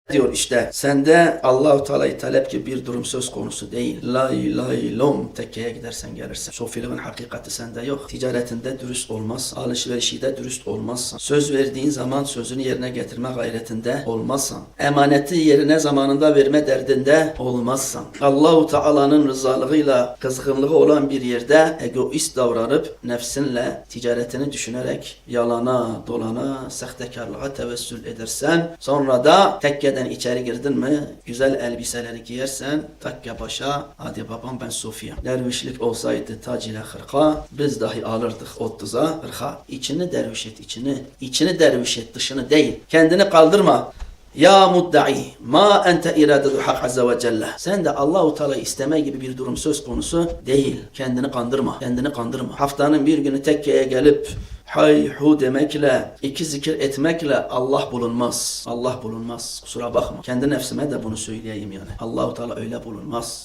diyor işte sende Allahu Teala'yı talep gibi bir durum söz konusu değil. Lay lay lom tekkeye gidersen gelirsin. Sofiliğin hakikati sende yok. Ticaretinde dürüst olmazsan, alışverişinde dürüst olmazsan, söz verdiğin zaman sözünü yerine getirme gayretinde olmazsan, emaneti yerine zamanında verme derdinde olmazsan, Allahu Teala'nın rızalığıyla kızgınlığı olan bir yerde egoist davranıp nefsinle ticaretini düşünerek yalana, dolana, sahtekarlığa tevessül edersen, sonra da tekkeden içeri girdin mi, güzel elbiseleri giyersen, takke başa, hadi babam ben Sofya. Dervişlik olsaydı tac ile hırka, biz dahi alırdık 30'a hırka. İçini derviş et, içini. İçini derviş et, dışını değil. Kendini kaldırma. Ya mudda'i ma ente iradetu hak azze ve celle. Sen de Allahu Teala isteme gibi bir durum söz konusu değil. Kendini kandırma. Kendini kandırma. Haftanın bir günü tekkeye gelip hay hu demekle, iki zikir etmekle Allah bulunmaz. Allah bulunmaz. Kusura bakma. Kendi nefsime de bunu söyleyeyim yani. Allahu Teala öyle bulunmaz.